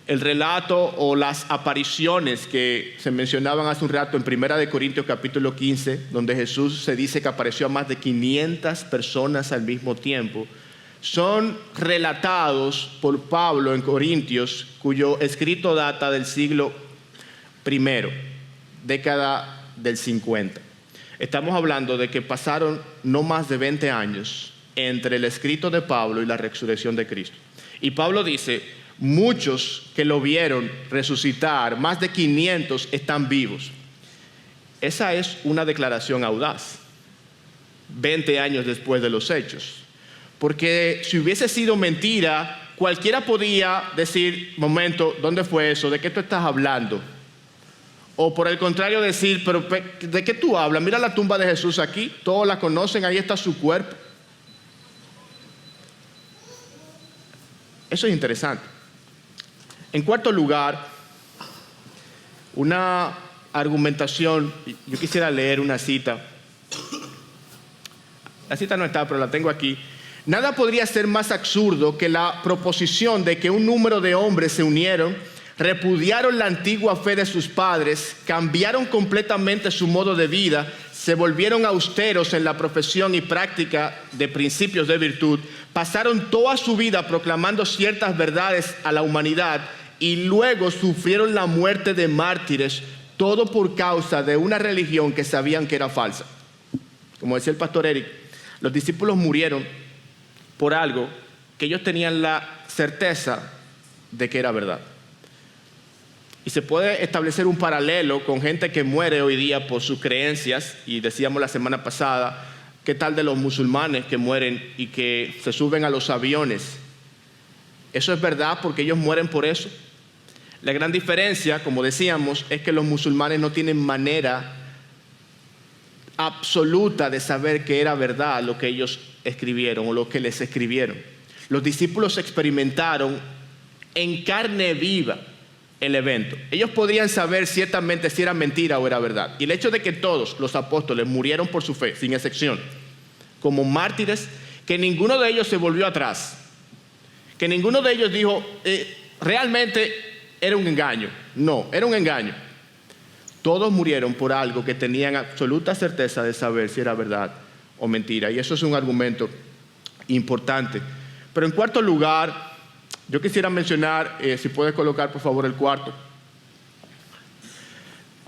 el relato o las apariciones que se mencionaban hace un rato en 1 Corintios capítulo 15, donde Jesús se dice que apareció a más de 500 personas al mismo tiempo, son relatados por Pablo en Corintios, cuyo escrito data del siglo I, década del 50. Estamos hablando de que pasaron no más de 20 años entre el escrito de Pablo y la resurrección de Cristo. Y Pablo dice, muchos que lo vieron resucitar, más de 500 están vivos. Esa es una declaración audaz, 20 años después de los hechos. Porque si hubiese sido mentira, cualquiera podía decir, momento, ¿dónde fue eso? ¿De qué tú estás hablando? O por el contrario decir, pero ¿de qué tú hablas? Mira la tumba de Jesús aquí, todos la conocen, ahí está su cuerpo. Eso es interesante. En cuarto lugar, una argumentación, yo quisiera leer una cita. La cita no está, pero la tengo aquí. Nada podría ser más absurdo que la proposición de que un número de hombres se unieron, repudiaron la antigua fe de sus padres, cambiaron completamente su modo de vida, se volvieron austeros en la profesión y práctica de principios de virtud, pasaron toda su vida proclamando ciertas verdades a la humanidad y luego sufrieron la muerte de mártires, todo por causa de una religión que sabían que era falsa. Como decía el pastor Eric, los discípulos murieron por algo que ellos tenían la certeza de que era verdad. Y se puede establecer un paralelo con gente que muere hoy día por sus creencias. Y decíamos la semana pasada, ¿qué tal de los musulmanes que mueren y que se suben a los aviones? ¿Eso es verdad porque ellos mueren por eso? La gran diferencia, como decíamos, es que los musulmanes no tienen manera absoluta de saber que era verdad lo que ellos escribieron o lo que les escribieron. Los discípulos experimentaron en carne viva el evento. Ellos podrían saber ciertamente si era mentira o era verdad. Y el hecho de que todos los apóstoles murieron por su fe, sin excepción, como mártires, que ninguno de ellos se volvió atrás, que ninguno de ellos dijo, realmente era un engaño. No, era un engaño. Todos murieron por algo que tenían absoluta certeza de saber si era verdad o mentira. Y eso es un argumento importante. Pero en cuarto lugar, yo quisiera mencionar, si puedes colocar por favor el cuarto,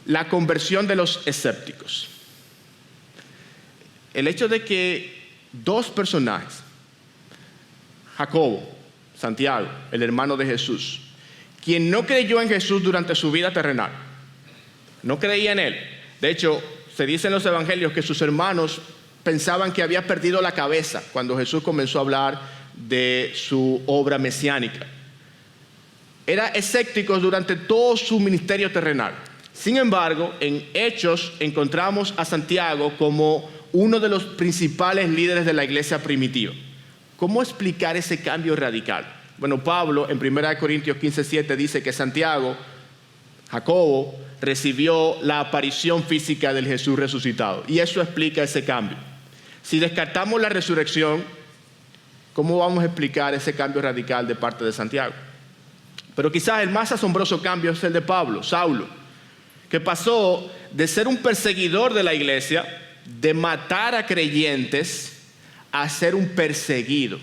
la conversión de los escépticos. El hecho de que dos personajes, Jacobo, Santiago, el hermano de Jesús, quien no creyó en Jesús durante su vida terrenal, no creía en él. De hecho, se dice en los evangelios que sus hermanos pensaban que había perdido la cabeza cuando Jesús comenzó a hablar de su obra mesiánica. Era escéptico durante todo su ministerio terrenal. Sin embargo, en Hechos encontramos a Santiago como uno de los principales líderes de la iglesia primitiva. ¿Cómo explicar ese cambio radical? Bueno, Pablo en 1 Corintios 15:7 dice que Santiago, Jacobo, recibió la aparición física del Jesús resucitado. Y eso explica ese cambio. Si descartamos la resurrección, ¿cómo vamos a explicar ese cambio radical de parte de Santiago? Pero quizás el más asombroso cambio es el de Pablo, Saulo, que pasó de ser un perseguidor de la iglesia, de matar a creyentes, a ser un perseguido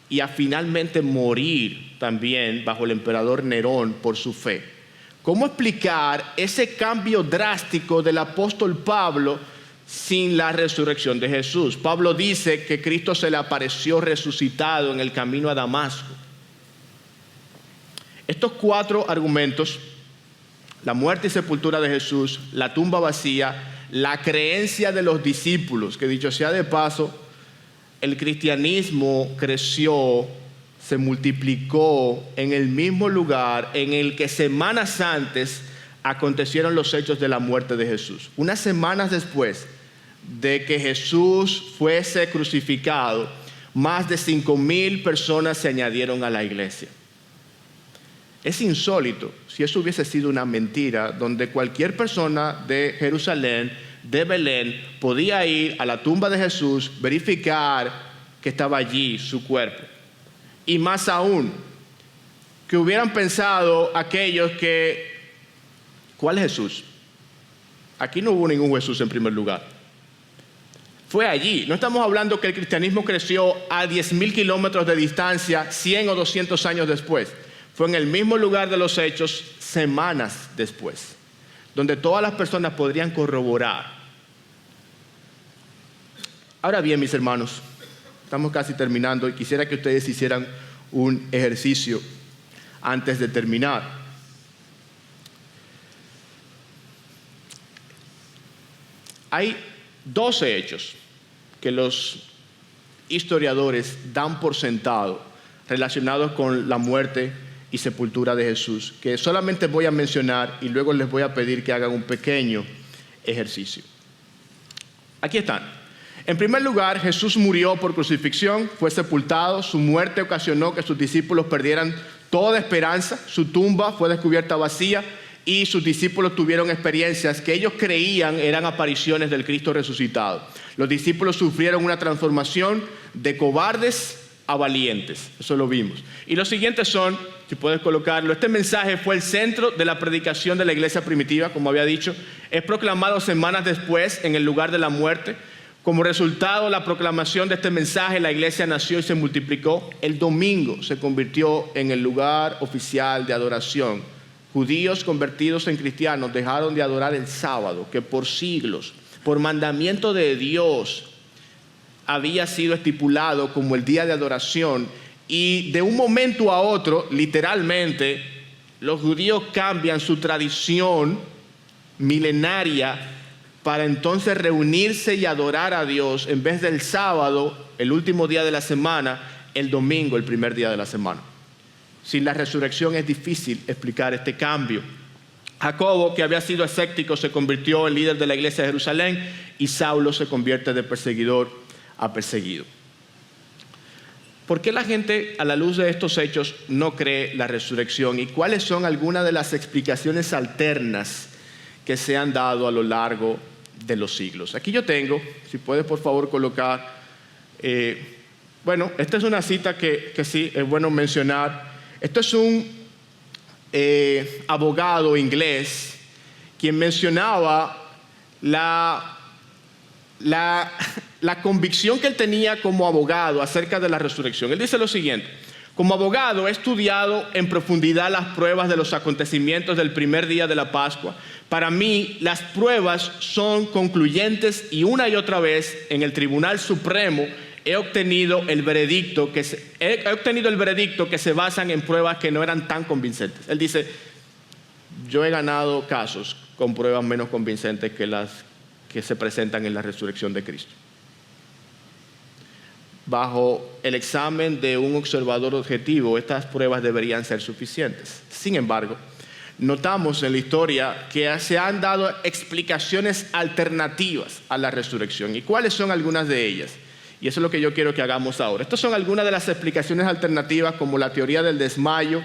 y a finalmente morir también bajo el emperador Nerón por su fe. ¿Cómo explicar ese cambio drástico del apóstol Pablo sin la resurrección de Jesús? Pablo dice que Cristo se le apareció resucitado en el camino a Damasco. Estos cuatro argumentos, la muerte y sepultura de Jesús, la tumba vacía, la creencia de los discípulos, que dicho sea de paso, el cristianismo creció, se multiplicó en el mismo lugar en el que semanas antes acontecieron los hechos de la muerte de Jesús. Unas semanas después de que Jesús fuese crucificado, más de 5,000 personas se añadieron a la iglesia. Es insólito si eso hubiese sido una mentira, donde cualquier persona de Jerusalén, de Belén, podía ir a la tumba de Jesús, verificar que estaba allí su cuerpo. Y más aún, que hubieran pensado aquellos que, ¿cuál es Jesús? Aquí no hubo ningún Jesús en primer lugar. Fue allí. No estamos hablando que el cristianismo creció a 10,000 kilómetros de distancia 100 o 200 años después. Fue en el mismo lugar de los hechos semanas después, donde todas las personas podrían corroborar. Ahora bien, mis hermanos, estamos casi terminando y quisiera que ustedes hicieran un ejercicio antes de terminar. Hay 12 hechos que los historiadores dan por sentado relacionados con la muerte y sepultura de Jesús, que solamente voy a mencionar y luego les voy a pedir que hagan un pequeño ejercicio. Aquí están. En primer lugar, Jesús murió por crucifixión, fue sepultado, su muerte ocasionó que sus discípulos perdieran toda esperanza, su tumba fue descubierta vacía y sus discípulos tuvieron experiencias que ellos creían eran apariciones del Cristo resucitado. Los discípulos sufrieron una transformación de cobardes a valientes, eso lo vimos. Y los siguientes son, si puedes colocarlo, este mensaje fue el centro de la predicación de la iglesia primitiva, como había dicho, es proclamado semanas después en el lugar de la muerte. Como resultado de la proclamación de este mensaje, la iglesia nació y se multiplicó. El domingo se convirtió en el lugar oficial de adoración. Judíos convertidos en cristianos dejaron de adorar el sábado, que por siglos por mandamiento de Dios, había sido estipulado como el día de adoración, y de un momento a otro, literalmente, los judíos cambian su tradición milenaria para entonces reunirse y adorar a Dios en vez del sábado, el último día de la semana, el domingo, el primer día de la semana. Sin la resurrección es difícil explicar este cambio. Jacobo, que había sido escéptico, se convirtió en líder de la iglesia de Jerusalén, y Saulo se convierte de perseguidor a perseguido. ¿Por qué la gente, a la luz de estos hechos, no cree la resurrección? ¿Y cuáles son algunas de las explicaciones alternas que se han dado a lo largo de los siglos? Aquí yo tengo, si puedes por favor colocar, esta es una cita que sí es bueno mencionar. Esto es un abogado inglés quien mencionaba la convicción que él tenía como abogado acerca de la resurrección. Él dice lo siguiente: como abogado he estudiado en profundidad las pruebas de los acontecimientos del primer día de la Pascua. Para mí las pruebas son concluyentes, y una y otra vez en el Tribunal Supremo he obtenido el veredicto que se basan en pruebas que no eran tan convincentes. Él dice: yo he ganado casos con pruebas menos convincentes que las que se presentan en la resurrección de Cristo. Bajo el examen de un observador objetivo, estas pruebas deberían ser suficientes. Sin embargo, notamos en la historia que se han dado explicaciones alternativas a la resurrección. ¿Y cuáles son algunas de ellas? Y eso es lo que yo quiero que hagamos ahora. Estas son algunas de las explicaciones alternativas, como la teoría del desmayo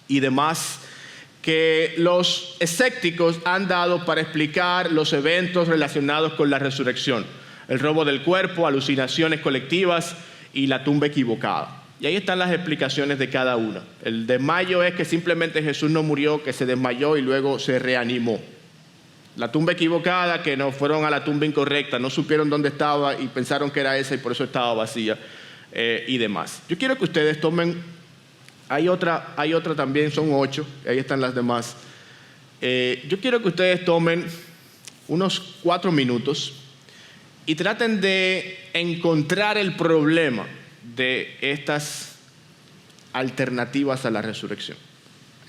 y demás, que los escépticos han dado para explicar los eventos relacionados con la resurrección: el robo del cuerpo, alucinaciones colectivas y la tumba equivocada. Y ahí están las explicaciones de cada una. El desmayo es que simplemente Jesús no murió, que se desmayó y luego se reanimó. La tumba equivocada, que no fueron a la tumba incorrecta, no supieron dónde estaba y pensaron que era esa y por eso estaba vacía, y demás. Yo quiero que ustedes tomen, hay otra también, son 8, ahí están las demás. Yo quiero que ustedes tomen unos 4 minutos y traten de encontrar el problema de estas alternativas a la resurrección.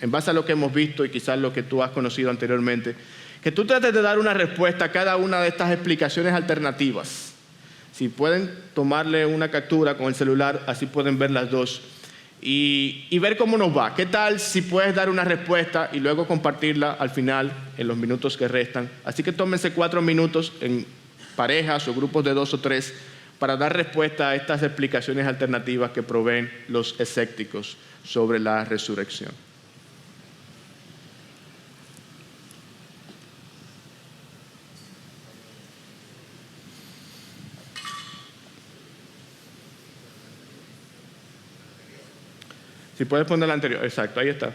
En base a lo que hemos visto y quizás lo que tú has conocido anteriormente, que tú trates de dar una respuesta a cada una de estas explicaciones alternativas. Si pueden tomarle una captura con el celular, así pueden ver las dos y ver cómo nos va. ¿Qué tal si puedes dar una respuesta y luego compartirla al final en los minutos que restan? Así que tómense 4 minutos en parejas o grupos de 2 o 3 para dar respuesta a estas explicaciones alternativas que proveen los escépticos sobre la resurrección. Si puedes poner la anterior, exacto, ahí está.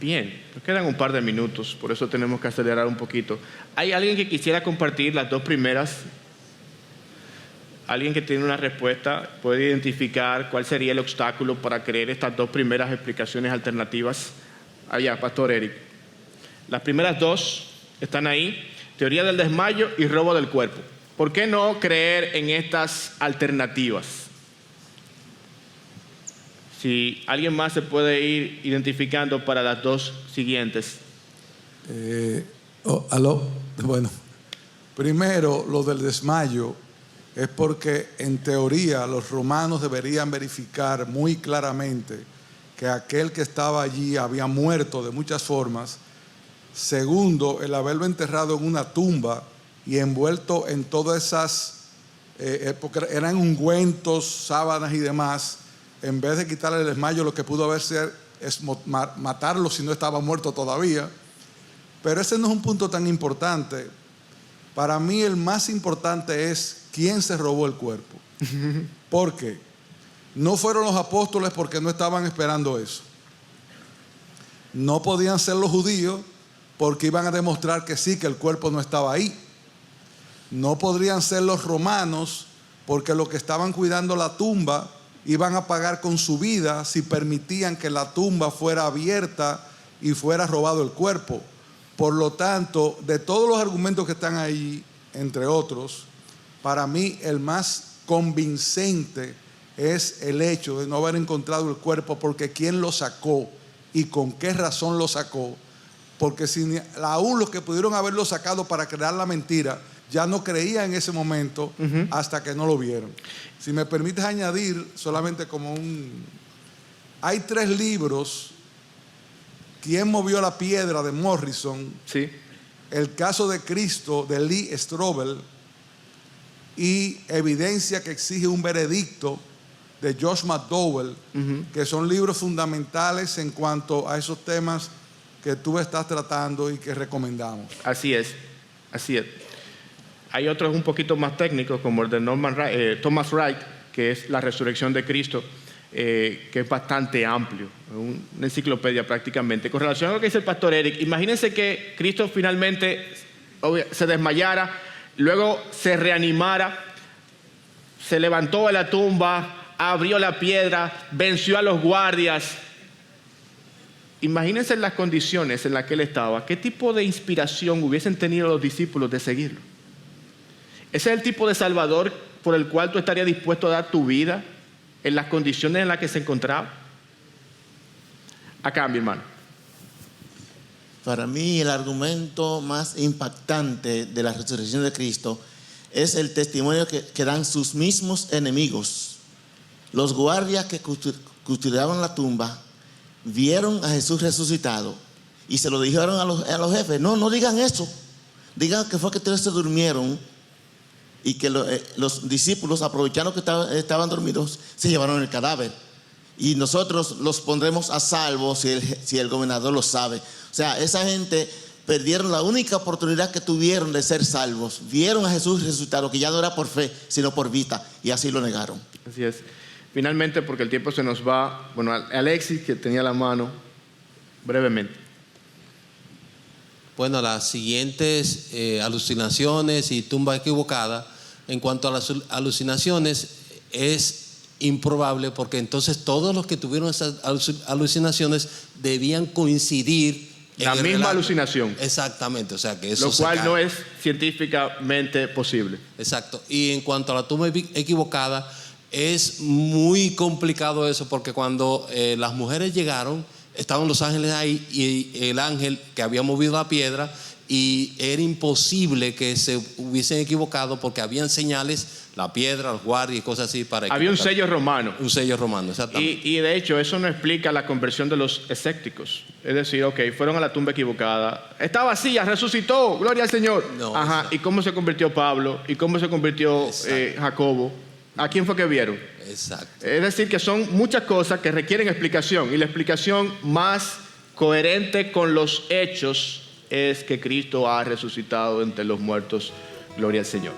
Bien, nos quedan un par de minutos, por eso tenemos que acelerar un poquito. ¿Hay alguien que quisiera compartir las 2 primeras? ¿Alguien que tiene una respuesta puede identificar cuál sería el obstáculo para creer estas 2 primeras explicaciones alternativas? Allá, Pastor Eric. Las primeras 2 están ahí: teoría del desmayo y robo del cuerpo. ¿Por qué no creer en estas alternativas? Si alguien más se puede ir identificando para las 2 siguientes. Bueno, primero, lo del desmayo es porque en teoría los romanos deberían verificar muy claramente que aquel que estaba allí había muerto de muchas formas. Segundo, el haberlo enterrado en una tumba y envuelto en todas esas, porque eran ungüentos, sábanas y demás. En vez de quitarle el desmayo, lo que pudo haber sido es matarlo si no estaba muerto todavía. Pero ese no es un punto tan importante. Para mí el más importante es quién se robó el cuerpo. ¿Por qué? No fueron los apóstoles, porque no estaban esperando eso. No podían ser los judíos, porque iban a demostrar que sí, que el cuerpo no estaba ahí. No podrían ser los romanos, porque los que estaban cuidando la tumba iban a pagar con su vida si permitían que la tumba fuera abierta y fuera robado el cuerpo. Por lo tanto, de todos los argumentos que están ahí, entre otros, para mí el más convincente es el hecho de no haber encontrado el cuerpo, porque quién lo sacó y con qué razón lo sacó. Porque si aún los que pudieron haberlo sacado para crear la mentira ya no creían en ese momento hasta que no lo vieron. Si me permites añadir solamente como hay 3 libros: ¿Quién movió la piedra?, de Morrison, Sí. El caso de Cristo, de Lee Strobel, y Evidencia que exige un veredicto, de Josh McDowell, que son libros fundamentales en cuanto a esos temas que tú estás tratando y que recomendamos. Así es, así es. Hay otros un poquito más técnicos, como el de Thomas Wright, que es La resurrección de Cristo, que es bastante amplio, una enciclopedia prácticamente. Con relación a lo que dice el pastor Eric, imagínense que Cristo finalmente se desmayara, luego se reanimara, se levantó de la tumba, abrió la piedra, venció a los guardias. Imagínense las condiciones en las que él estaba. ¿Qué tipo de inspiración hubiesen tenido los discípulos de seguirlo? ¿Ese es el tipo de Salvador por el cual tú estarías dispuesto a dar tu vida en las condiciones en las que se encontraba? Acá, mi hermano. Para mí, el argumento más impactante de la resurrección de Cristo es el testimonio que dan sus mismos enemigos. Los guardias que custodiaban la tumba vieron a Jesús resucitado y se lo dijeron a los jefes: no digan eso, digan que fue que ustedes se durmieron, y que los discípulos, aprovechando que estaban dormidos, se llevaron el cadáver y nosotros los pondremos a salvo si el gobernador lo sabe. O sea, esa gente perdieron la única oportunidad que tuvieron de ser salvos. Vieron a Jesús resucitado, que ya no era por fe sino por vista, y así lo negaron. Así es. Finalmente, porque el tiempo se nos va, bueno, Alexis, que tenía la mano, brevemente. Bueno, las siguientes alucinaciones y tumba equivocada, en cuanto a las alucinaciones, es improbable, porque entonces todos los que tuvieron esas alucinaciones debían coincidir en La el misma relato. alucinación. Exactamente, o sea que eso Lo se cual cae. no es científicamente posible. Exacto. Y en cuanto a la tumba equivocada, es muy complicado eso, porque cuando las mujeres llegaron, estaban los ángeles ahí y el ángel que había movido la piedra, y era imposible que se hubiesen equivocado, porque habían señales, la piedra, los guardias y cosas así para Había un equivocar. sello romano. Un sello romano, exactamente. Y de hecho eso no explica la conversión de los escépticos. Es decir, ok, fueron a la tumba equivocada, está vacía, resucitó, gloria al Señor. No, Ajá, exacto. ¿y cómo se convirtió Pablo? ¿Y cómo se convirtió Jacobo? ¿A quién fue que vieron? Exacto. Es decir, que son muchas cosas que requieren explicación, y la explicación más coherente con los hechos es que Cristo ha resucitado entre los muertos, gloria al Señor.